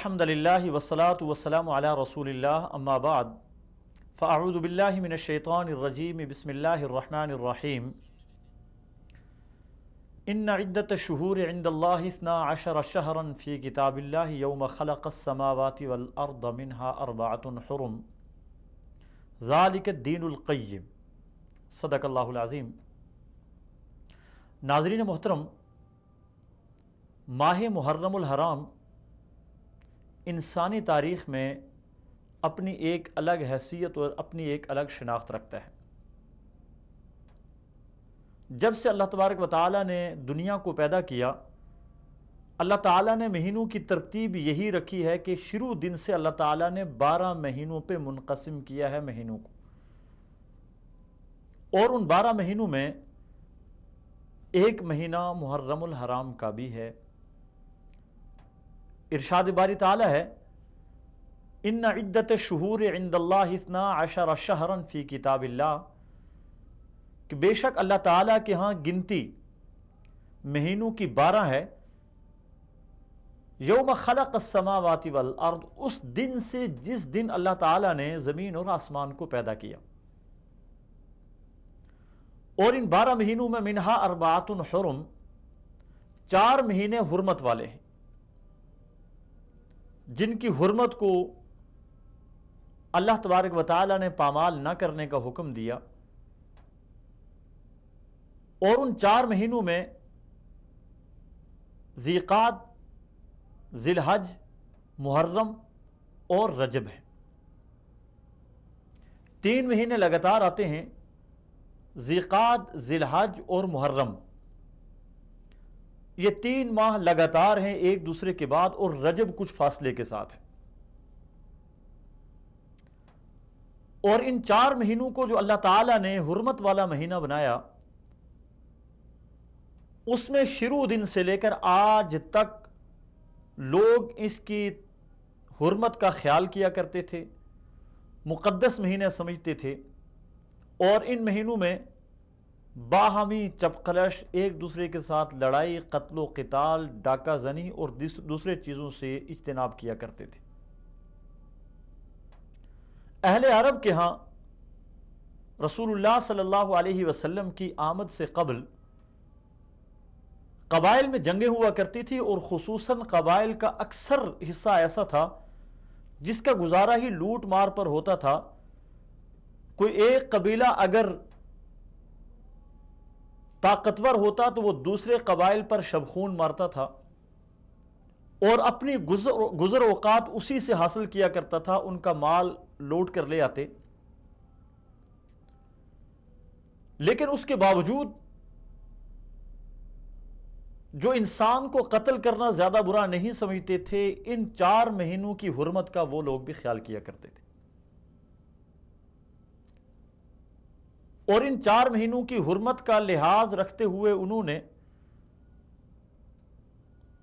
الحمدللہ والصلاة والسلام علی رسول اللہ اما بعد فاعوذ باللہ من الشیطان الرجیم بسم اللہ الرحمن الرحیم ان عدت الشہور عند اللہ 12 شہرا فی کتاب اللہ یوم خلق السماوات والارض منها 4 حرم ذالک الدین القیم صدق اللہ العظیم۔ ناظرین محترم، ماہ محرم الحرام انسانی تاریخ میں اپنی ایک الگ حیثیت اور اپنی ایک الگ شناخت رکھتا ہے۔ جب سے اللہ تبارک و تعالیٰ نے دنیا کو پیدا کیا، اللہ تعالیٰ نے مہینوں کی ترتیب یہی رکھی ہے کہ شروع دن سے اللہ تعالیٰ نے 12 مہینوں پہ منقسم کیا ہے مہینوں کو، اور ان 12 مہینوں میں ایک مہینہ محرم الحرام کا بھی ہے۔ ارشاد باری تعالیٰ ہے ان عدت الشہور عند اللہ 12 شہرا فی کتاب اللہ، کہ بے شک اللہ تعالیٰ کے ہاں گنتی مہینوں کی 12 ہے، یوم خلق السماوات والارض، اس دن سے جس دن اللہ تعالیٰ نے زمین اور آسمان کو پیدا کیا، اور ان 12 مہینوں میں منہا 4 حرم، 4 مہینے حرمت والے ہیں، جن کی حرمت کو اللہ تبارک و تعالیٰ نے پامال نہ کرنے کا حکم دیا، اور ان 4 مہینوں میں ذی قعد، ذی الحج، محرم اور رجب ہے۔ 3 مہینے لگاتار آتے ہیں، ذی قعد، ذی الحج اور محرم، یہ 3 ماہ لگاتار ہیں ایک دوسرے کے بعد، اور رجب کچھ فاصلے کے ساتھ ہے۔ اور ان 4 مہینوں کو جو اللہ تعالیٰ نے حرمت والا مہینہ بنایا، اس میں شروع دن سے لے کر آج تک لوگ اس کی حرمت کا خیال کیا کرتے تھے، مقدس مہینے سمجھتے تھے، اور ان مہینوں میں باہمی چپقلش، ایک دوسرے کے ساتھ لڑائی، قتل و قتال، ڈاکہ زنی اور دوسرے چیزوں سے اجتناب کیا کرتے تھے۔ اہل عرب کے ہاں رسول اللہ صلی اللہ علیہ وسلم کی آمد سے قبل قبائل میں جنگیں ہوا کرتی تھی، اور خصوصاً قبائل کا اکثر حصہ ایسا تھا جس کا گزارا ہی لوٹ مار پر ہوتا تھا۔ کوئی ایک قبیلہ اگر طاقتور ہوتا تو وہ دوسرے قبائل پر شبخون مارتا تھا، اور اپنی گزر اوقات اسی سے حاصل کیا کرتا تھا، ان کا مال لوٹ کر لے آتے۔ لیکن اس کے باوجود جو انسان کو قتل کرنا زیادہ برا نہیں سمجھتے تھے، ان 4 مہینوں کی حرمت کا وہ لوگ بھی خیال کیا کرتے تھے، اور ان 4 مہینوں کی حرمت کا لحاظ رکھتے ہوئے انہوں نے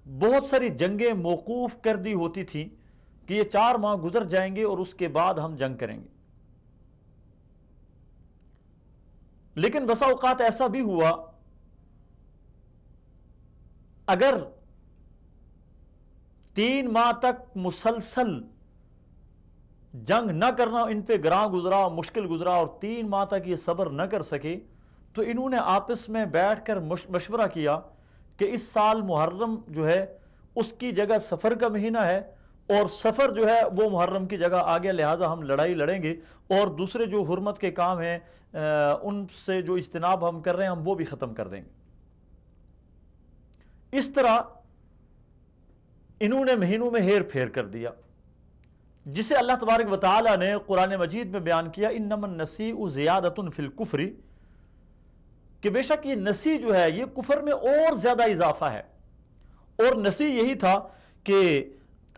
بہت ساری جنگیں موقوف کر دی ہوتی تھیں کہ یہ 4 ماہ گزر جائیں گے اور اس کے بعد ہم جنگ کریں گے۔ لیکن بسا اوقات ایسا بھی ہوا، اگر 3 ماہ تک مسلسل جنگ نہ کرنا ان پہ گراں گزرا، مشکل گزرا، اور 3 ماہ تک یہ صبر نہ کر سکے، تو انہوں نے آپس میں بیٹھ کر مشورہ کیا کہ اس سال محرم جو ہے اس کی جگہ سفر کا مہینہ ہے، اور سفر جو ہے وہ محرم کی جگہ آ گیا، لہٰذا ہم لڑائی لڑیں گے، اور دوسرے جو حرمت کے کام ہیں ان سے جو اجتناب ہم کر رہے ہیں ہم وہ بھی ختم کر دیں گے۔ اس طرح انہوں نے مہینوں میں ہیر پھیر کر دیا، جسے اللہ تبارک و تعالیٰ نے قرآن مجید میں بیان کیا انما النسیء زیادۃ فی الکفر، کہ بے شک یہ نسی جو ہے یہ کفر میں اور زیادہ اضافہ ہے۔ اور نسی یہی تھا کہ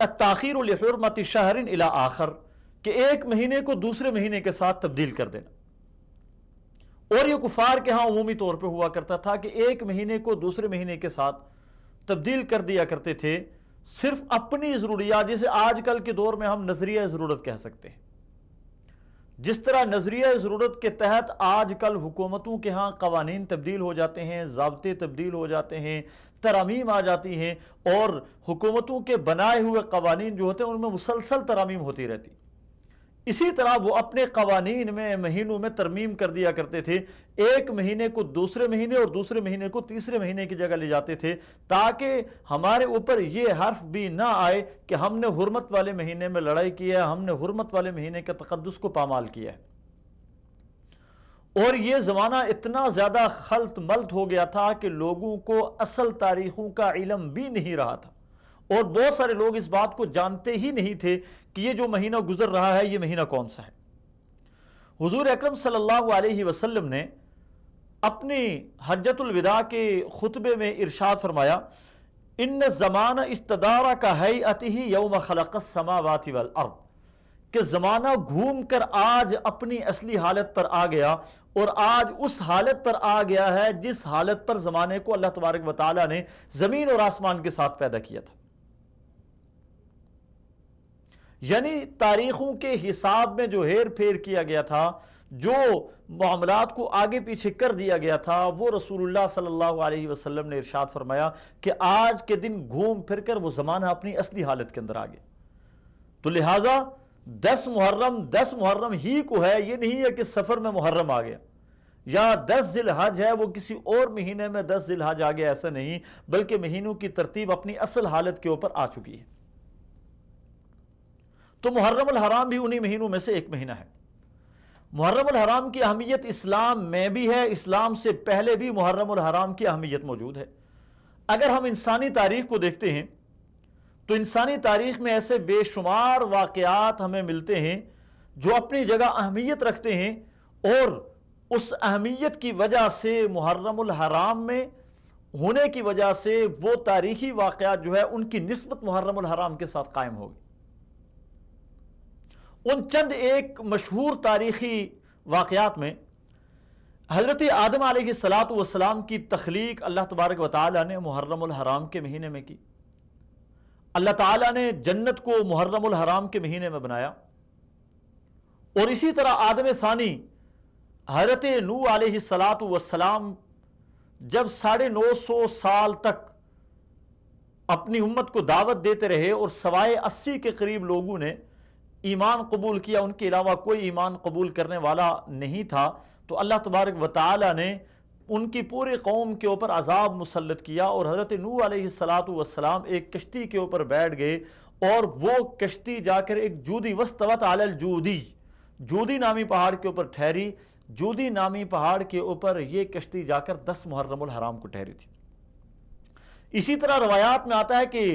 التاخیر لحرمت شہر الی آخر، کہ ایک مہینے کو دوسرے مہینے کے ساتھ تبدیل کر دینا۔ اور یہ کفار کے ہاں عمومی طور پہ ہوا کرتا تھا کہ ایک مہینے کو دوسرے مہینے کے ساتھ تبدیل کر دیا کرتے تھے، صرف اپنی ضروریات، جسے آج کل کے دور میں ہم نظریہ ضرورت کہہ سکتے ہیں، جس طرح نظریہ ضرورت کے تحت آج کل حکومتوں کے ہاں قوانین تبدیل ہو جاتے ہیں، ضابطے تبدیل ہو جاتے ہیں، ترامیم آ جاتی ہیں، اور حکومتوں کے بنائے ہوئے قوانین جو ہوتے ہیں ان میں مسلسل ترامیم ہوتی رہتی، اسی طرح وہ اپنے قوانین میں مہینوں میں ترمیم کر دیا کرتے تھے، ایک مہینے کو دوسرے مہینے اور دوسرے مہینے کو تیسرے مہینے کی جگہ لے جاتے تھے، تاکہ ہمارے اوپر یہ حرف بھی نہ آئے کہ ہم نے حرمت والے مہینے میں لڑائی کی ہے، ہم نے حرمت والے مہینے کے تقدس کو پامال کیا ہے۔ اور یہ زمانہ اتنا زیادہ خلط ملط ہو گیا تھا کہ لوگوں کو اصل تاریخوں کا علم بھی نہیں رہا تھا، اور بہت سارے لوگ اس بات کو جانتے ہی نہیں تھے کہ یہ جو مہینہ گزر رہا ہے یہ مہینہ کون سا ہے۔ حضور اکرم صلی اللہ علیہ وسلم نے اپنی حجۃ الوداع کے خطبے میں ارشاد فرمایا، ان الزمان استدار کہیئتہ یوم خلق السماوات والارض، کہ زمانہ گھوم کر آج اپنی اصلی حالت پر آ گیا، اور آج اس حالت پر آ گیا ہے جس حالت پر زمانے کو اللہ تبارک و تعالیٰ نے زمین اور آسمان کے ساتھ پیدا کیا تھا۔ یعنی تاریخوں کے حساب میں جو ہیر پھیر کیا گیا تھا، جو معاملات کو آگے پیچھے کر دیا گیا تھا، وہ رسول اللہ صلی اللہ علیہ وسلم نے ارشاد فرمایا کہ آج کے دن گھوم پھر کر وہ زمانہ اپنی اصلی حالت کے اندر آ گیا۔ تو لہٰذا 10 محرم ہی کو ہے، یہ نہیں ہے کہ سفر میں محرم آ گیا، یا 10 ذی الحج ہے وہ کسی اور مہینے میں 10 ذی الحج آ گیا، ایسا نہیں، بلکہ مہینوں کی ترتیب اپنی اصل حالت کے اوپر آ چکی ہے۔ تو محرم الحرام بھی انہی مہینوں میں سے ایک مہینہ ہے۔ محرم الحرام کی اہمیت اسلام میں بھی ہے، اسلام سے پہلے بھی محرم الحرام کی اہمیت موجود ہے۔ اگر ہم انسانی تاریخ کو دیکھتے ہیں تو انسانی تاریخ میں ایسے بے شمار واقعات ہمیں ملتے ہیں جو اپنی جگہ اہمیت رکھتے ہیں، اور اس اہمیت کی وجہ سے محرم الحرام میں ہونے کی وجہ سے وہ تاریخی واقعات جو ہے ان کی نسبت محرم الحرام کے ساتھ قائم ہوگی۔ ان چند ایک مشہور تاریخی واقعات میں حضرت آدم علیہ السلام کی تخلیق اللہ تبارک و تعالیٰ نے محرم الحرام کے مہینے میں کی۔ اللہ تعالیٰ نے جنت کو محرم الحرام کے مہینے میں بنایا، اور اسی طرح آدم ثانی حضرت نوح علیہ السلام جب 950 سال تک اپنی امت کو دعوت دیتے رہے اور سوائے 80 کے قریب لوگوں نے ایمان قبول کیا، ان کے علاوہ کوئی ایمان قبول کرنے والا نہیں تھا، تو اللہ تبارک و تعالی نے ان کی پوری قوم کے اوپر عذاب مسلط کیا، اور حضرت نوح علیہ السلام ایک کشتی کے اوپر بیٹھ گئے، اور وہ کشتی جا کر ایک جودی واستوت علی الجودی، جودی نامی پہاڑ کے اوپر ٹھہری۔ جودی نامی پہاڑ کے اوپر یہ کشتی جا کر 10 محرم الحرام کو ٹھہری تھی۔ اسی طرح روایات میں آتا ہے کہ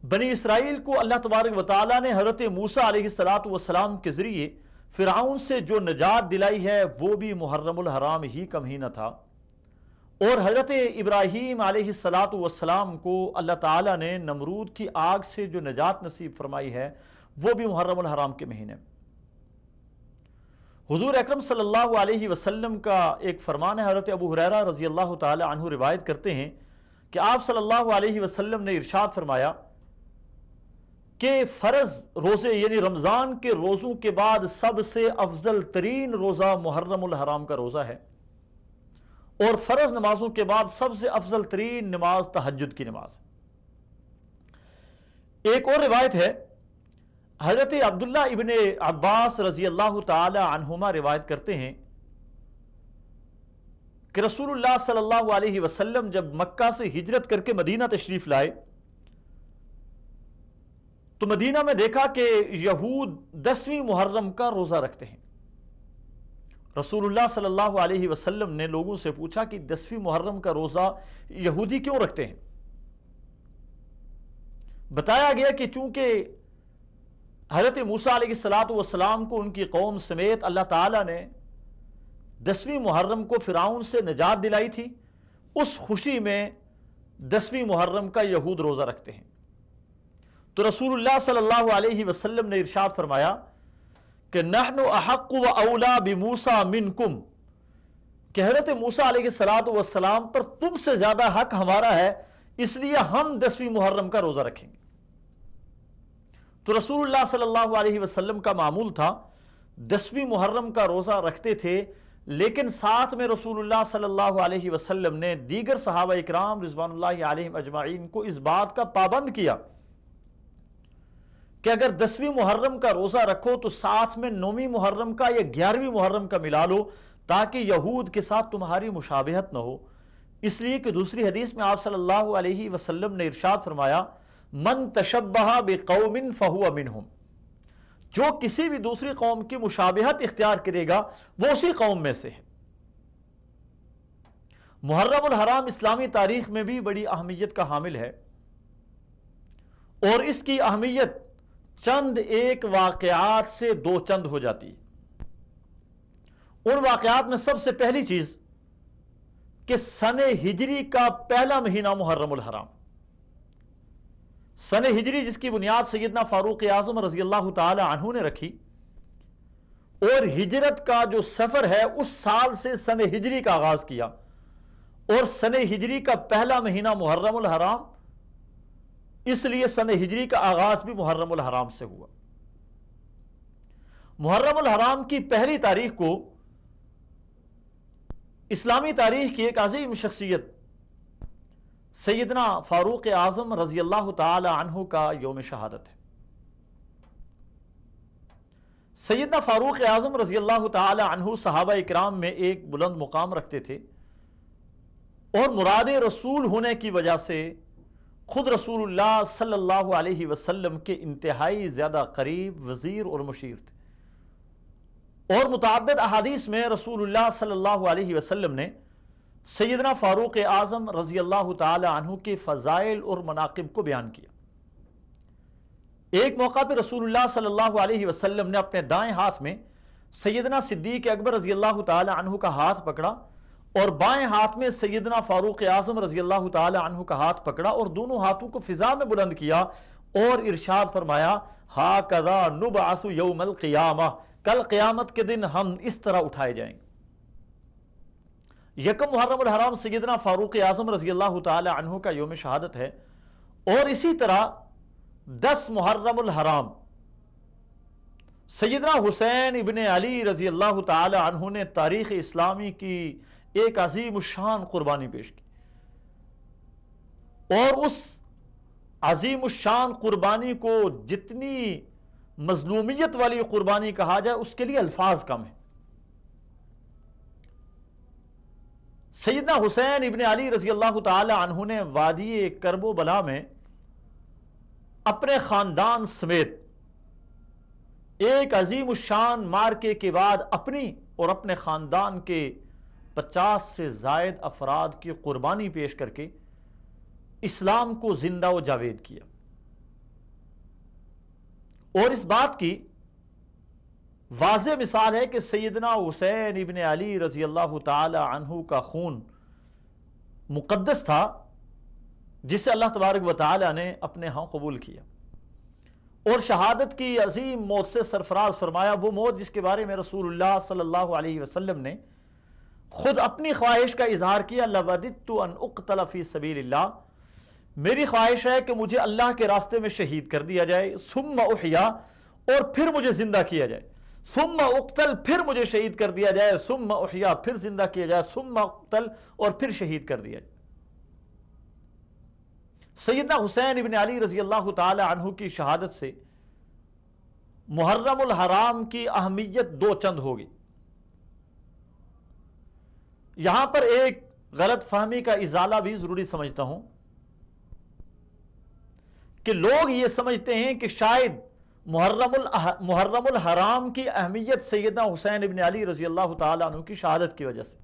بنی اسرائیل کو اللہ تبارک و تعالیٰ نے حضرت موسیٰ علیہ السلام کے ذریعے فرعون سے جو نجات دلائی ہے وہ بھی محرم الحرام ہی کا مہینہ تھا، اور حضرت ابراہیم علیہ السلام کو اللہ تعالیٰ نے نمرود کی آگ سے جو نجات نصیب فرمائی ہے وہ بھی محرم الحرام کے مہینے۔ حضور اکرم صلی اللہ علیہ وسلم کا ایک فرمان ہے، حضرت ابو ہریرہ رضی اللہ تعالی عنہ روایت کرتے ہیں کہ آپ صلی اللہ علیہ وسلم نے ارشاد فرمایا کہ فرض روزے یعنی رمضان کے روزوں کے بعد سب سے افضل ترین روزہ محرم الحرام کا روزہ ہے، اور فرض نمازوں کے بعد سب سے افضل ترین نماز تہجد کی نماز۔ ایک اور روایت ہے، حضرت عبداللہ ابن عباس رضی اللہ تعالی عنہما روایت کرتے ہیں کہ رسول اللہ صلی اللہ علیہ وسلم جب مکہ سے ہجرت کر کے مدینہ تشریف لائے تو مدینہ میں دیکھا کہ یہود 10ویں محرم کا روزہ رکھتے ہیں۔ رسول اللہ صلی اللہ علیہ وسلم نے لوگوں سے پوچھا کہ 10ویں محرم کا روزہ یہودی کیوں رکھتے ہیں؟ بتایا گیا کہ چونکہ حضرت موسیٰ علیہ السلام کو ان کی قوم سمیت اللہ تعالیٰ نے 10ویں محرم کو فرعون سے نجات دلائی تھی، اس خوشی میں 10ویں محرم کا یہود روزہ رکھتے ہیں۔ تو رسول اللہ صلی اللہ علیہ وسلم نے ارشاد فرمایا کہ نحن احق و اولا بموسیٰ منکم، کہ حضرت موسیٰ علیہ السلام پر تم سے زیادہ حق ہمارا ہے، اس لیے ہم 10ویں محرم کا روزہ رکھیں گے۔ تو رسول اللہ صلی اللہ علیہ وسلم کا معمول تھا 10ویں محرم کا روزہ رکھتے تھے، لیکن ساتھ میں رسول اللہ صلی اللہ علیہ وسلم نے دیگر صحابہ اکرام رضوان اللہ علیہم اجمعین کو اس بات کا پابند کیا کہ اگر 10ویں محرم کا روزہ رکھو تو ساتھ میں 9ویں محرم کا یا 11ویں محرم کا ملا لو، تاکہ یہود کے ساتھ تمہاری مشابہت نہ ہو۔ اس لیے کہ دوسری حدیث میں آپ صلی اللہ علیہ وسلم نے ارشاد فرمایا، من تشبہ بقوم فہو منہم، جو کسی بھی دوسری قوم کی مشابہت اختیار کرے گا وہ اسی قوم میں سے ہے۔ محرم الحرام اسلامی تاریخ میں بھی بڑی اہمیت کا حامل ہے، اور اس کی اہمیت چند ایک واقعات سے دو چند ہو جاتی ہے۔ ان واقعات میں سب سے پہلی چیز کہ سن ہجری کا پہلا مہینہ محرم الحرام، سن ہجری جس کی بنیاد سیدنا فاروق اعظم رضی اللہ تعالی عنہ نے رکھی، اور ہجرت کا جو سفر ہے اس سال سے سن ہجری کا آغاز کیا، اور سن ہجری کا پہلا مہینہ محرم الحرام، اس لیے سن ہجری کا آغاز بھی محرم الحرام سے ہوا۔ محرم الحرام کی پہلی تاریخ کو اسلامی تاریخ کی ایک عظیم شخصیت سیدنا فاروق اعظم رضی اللہ تعالی عنہ کا یوم شہادت ہے۔ سیدنا فاروق اعظم رضی اللہ تعالی عنہ صحابہ اکرام میں ایک بلند مقام رکھتے تھے، اور مراد رسول ہونے کی وجہ سے خود رسول اللہ صلی اللہ علیہ وسلم کے انتہائی زیادہ قریب وزیر اور مشیر تھے، اور متعدد احادیث میں رسول اللہ صلی اللہ علیہ وسلم نے سیدنا فاروق اعظم رضی اللہ تعالی عنہ کے فضائل اور مناقب کو بیان کیا۔ ایک موقع پہ رسول اللہ صلی اللہ علیہ وسلم نے اپنے دائیں ہاتھ میں سیدنا صدیق اکبر رضی اللہ تعالی عنہ کا ہاتھ پکڑا، اور بائیں ہاتھ میں سیدنا فاروق اعظم رضی اللہ تعالی عنہ کا ہاتھ پکڑا، اور دونوں ہاتھوں کو فضا میں بلند کیا اور ارشاد فرمایا، ہاکذا نبعث یوم القیامہ، کل قیامت کے دن ہم اس طرح اٹھائے جائیں گے۔ یکم محرم الحرام سیدنا فاروق اعظم رضی اللہ تعالی عنہ کا یوم شہادت ہے، اور اسی طرح 10 محرم الحرام سیدنا حسین ابن علی رضی اللہ تعالی عنہ نے تاریخ اسلامی کی ایک عظیم الشان قربانی پیش کی، اور اس عظیم الشان قربانی کو جتنی مظلومیت والی قربانی کہا جائے اس کے لیے الفاظ کم ہیں۔ سیدنا حسین ابن علی رضی اللہ تعالی عنہ نے وادی کرب و بلا میں اپنے خاندان سمیت ایک عظیم الشان مارکے کے بعد اپنی اور اپنے خاندان کے 50 سے زائد افراد کی قربانی پیش کر کے اسلام کو زندہ و جاوید کیا، اور اس بات کی واضح مثال ہے کہ سیدنا حسین ابن علی رضی اللہ تعالی عنہ کا خون مقدس تھا، جسے اللہ تبارک و تعالی نے اپنے ہاں قبول کیا، اور شہادت کی عظیم موت سے سرفراز فرمایا، وہ موت جس کے بارے میں رسول اللہ صلی اللہ علیہ وسلم نے خود اپنی خواہش کا اظہار کیا، لَوَدِدْتُ أَنْ أُقْتَلَ فِي سَبِيلِ اللَّهِ، میری خواہش ہے کہ مجھے اللہ کے راستے میں شہید کر دیا جائے، ثُمَّ أُحْيَا، اور پھر مجھے زندہ کیا جائے، ثُمَّ أُقْتَلْ، پھر مجھے شہید کر دیا جائے، ثُمَّ أُحْيَا، پھر زندہ کیا جائے، ثُمَّ أُقْتَلْ، اور پھر شہید کر دیا جائے۔ سیدنا حسین ابن علی رضی اللہ تعالی عنہ کی شہادت سے محرم الحرام کی اہمیت دو چند ہوگی۔ یہاں پر ایک غلط فہمی کا ازالہ بھی ضروری سمجھتا ہوں کہ لوگ یہ سمجھتے ہیں کہ شاید محرم الحرام کی اہمیت سیدنا حسین ابن علی رضی اللہ تعالیٰ عنہ کی شہادت کی وجہ سے،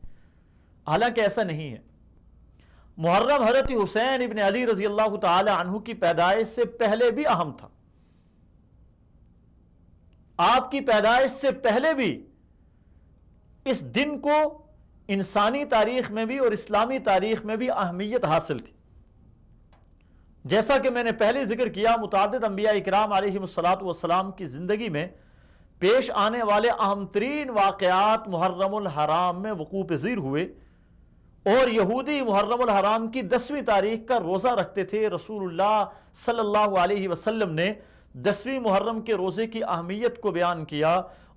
حالانکہ ایسا نہیں ہے۔ محرم حضرت حسین ابن علی رضی اللہ تعالیٰ عنہ کی پیدائش سے پہلے بھی اہم تھا، آپ کی پیدائش سے پہلے بھی اس دن کو انسانی تاریخ میں بھی اور اسلامی تاریخ میں بھی اہمیت حاصل تھی۔ جیسا کہ میں نے پہلے ذکر کیا، متعدد انبیاء اکرام علیہم السلام کی زندگی میں پیش آنے والے اہم ترین واقعات محرم الحرام میں وقوع پذیر ہوئے، اور یہودی محرم الحرام کی 10ویں تاریخ کا روزہ رکھتے تھے۔ رسول اللہ صلی اللہ علیہ وسلم نے 10ویں محرم کے روزے کی اہمیت کو بیان کیا،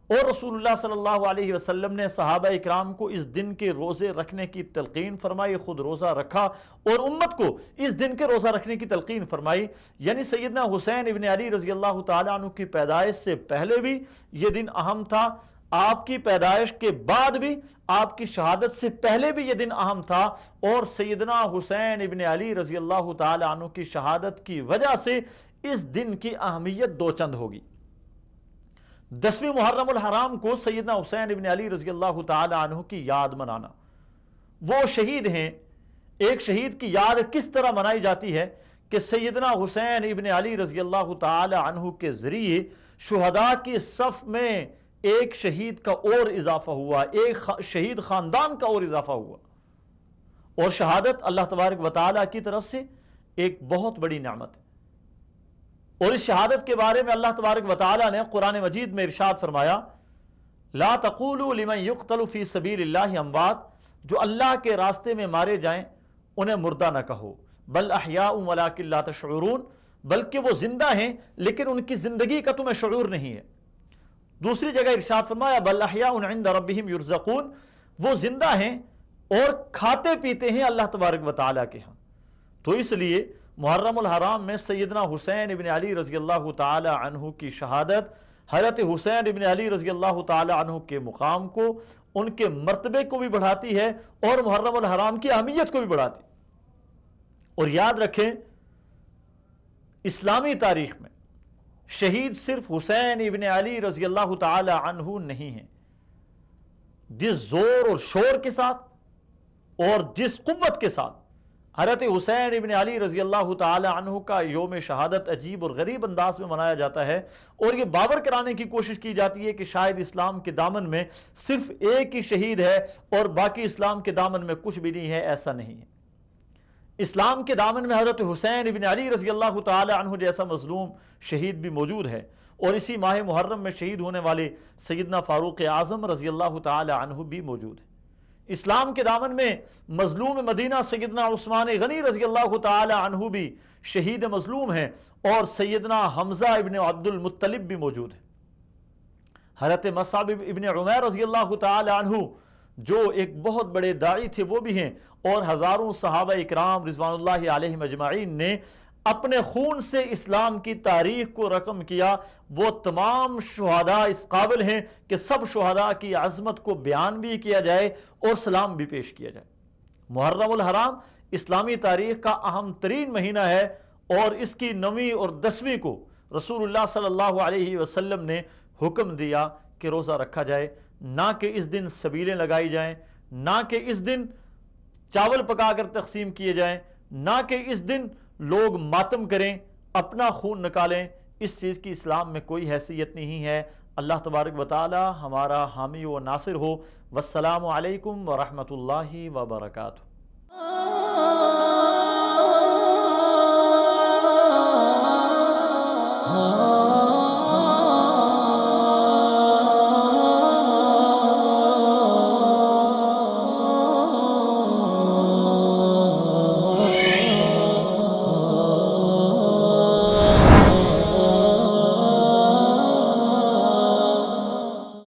اور رسول اللہ صلی اللہ علیہ وسلم نے صحابہ اکرام کو اس دن کے روزے رکھنے کی تلقین فرمائی، خود روزہ رکھا اور امت کو اس دن کے روزہ رکھنے کی تلقین فرمائی۔ یعنی سیدنا حسین ابن علی رضی اللہ تعالیٰ عنہ کی پیدائش سے پہلے بھی یہ دن اہم تھا، آپ کی پیدائش کے بعد بھی، آپ کی شہادت سے پہلے بھی یہ دن اہم تھا، اور سیدنا حسین ابن علی رضی اللہ تعالیٰ عنہ کی شہادت کی وجہ سے اس دن کی اہمیت دو چند ہوگی۔ 10ویں محرم الحرام کو سیدنا حسین ابن علی رضی اللہ تعالی عنہ کی یاد منانا، وہ شہید ہیں، ایک شہید کی یاد کس طرح منائی جاتی ہے کہ سیدنا حسین ابن علی رضی اللہ تعالی عنہ کے ذریعے شہداء کی صف میں ایک شہید کا اور اضافہ ہوا، ایک شہید خاندان کا اور اضافہ ہوا، اور شہادت اللہ تبارک و تعالی کی طرف سے ایک بہت بڑی نعمت ہے۔ اور اس شہادت کے بارے میں اللہ تبارک و تعالی نے قرآن مجید میں ارشاد فرمایا، لا تقولوا لمن يقتل في سبيل الله اموات، جو اللہ کے راستے میں مارے جائیں انہیں مردہ نہ کہو، بل احیاء ولکن لا تشعرون، بلکہ وہ زندہ ہیں لیکن ان کی زندگی کا تمہیں شعور نہیں ہے۔ دوسری جگہ ارشاد فرمایا، بل احیاء عند ربهم يرزقون، وہ زندہ ہیں اور کھاتے پیتے ہیں اللہ تبارک و تعالیٰ کے ہاں۔ تو اس لیے محرم الحرام میں سیدنا حسین ابن علی رضی اللہ تعالی عنہ کی شہادت حضرت حسین ابن علی رضی اللہ تعالی عنہ کے مقام کو، ان کے مرتبے کو بھی بڑھاتی ہے اور محرم الحرام کی اہمیت کو بھی بڑھاتی ہے۔ اور یاد رکھیں، اسلامی تاریخ میں شہید صرف حسین ابن علی رضی اللہ تعالی عنہ نہیں ہیں۔ جس زور اور شور کے ساتھ اور جس قوت کے ساتھ حضرت حسین ابن علی رضی اللہ تعالی عنہ کا یوم شہادت عجیب اور غریب انداز میں منایا جاتا ہے، اور یہ باور کرانے کی کوشش کی جاتی ہے کہ شاید اسلام کے دامن میں صرف ایک ہی شہید ہے اور باقی اسلام کے دامن میں کچھ بھی نہیں ہے، ایسا نہیں ہے۔ اسلام کے دامن میں حضرت حسین ابن علی رضی اللہ تعالی عنہ جیسا مظلوم شہید بھی موجود ہے، اور اسی ماہ محرم میں شہید ہونے والے سیدنا فاروق اعظم رضی اللہ تعالی عنہ بھی موجود ہے۔ اسلام کے دامن میں مظلوم مدینہ سیدنا عثمان غنی رضی اللہ تعالی عنہ بھی شہید مظلوم ہیں، اور سیدنا حمزہ ابن عبد المطلب بھی موجود ہے۔ حضرت مصعب ابن عمیر رضی اللہ تعالی عنہ جو ایک بہت بڑے داعی تھے وہ بھی ہیں، اور ہزاروں صحابہ اکرام رضوان اللہ علیہم اجمعین نے اپنے خون سے اسلام کی تاریخ کو رقم کیا۔ وہ تمام شہداء اس قابل ہیں کہ سب شہداء کی عظمت کو بیان بھی کیا جائے اور سلام بھی پیش کیا جائے۔ محرم الحرام اسلامی تاریخ کا اہم ترین مہینہ ہے، اور اس کی 9ویں اور 10ویں کو رسول اللہ صلی اللہ علیہ وسلم نے حکم دیا کہ روزہ رکھا جائے، نہ کہ اس دن سبیلیں لگائی جائیں، نہ کہ اس دن چاول پکا کر تقسیم کیے جائیں، نہ کہ اس دن لوگ ماتم کریں، اپنا خون نکالیں۔ اس چیز کی اسلام میں کوئی حیثیت نہیں ہے۔ اللہ تبارک و تعالی ہمارا حامی و ناصر ہو۔ والسلام علیکم ورحمۃ اللہ وبرکاتہ۔ آ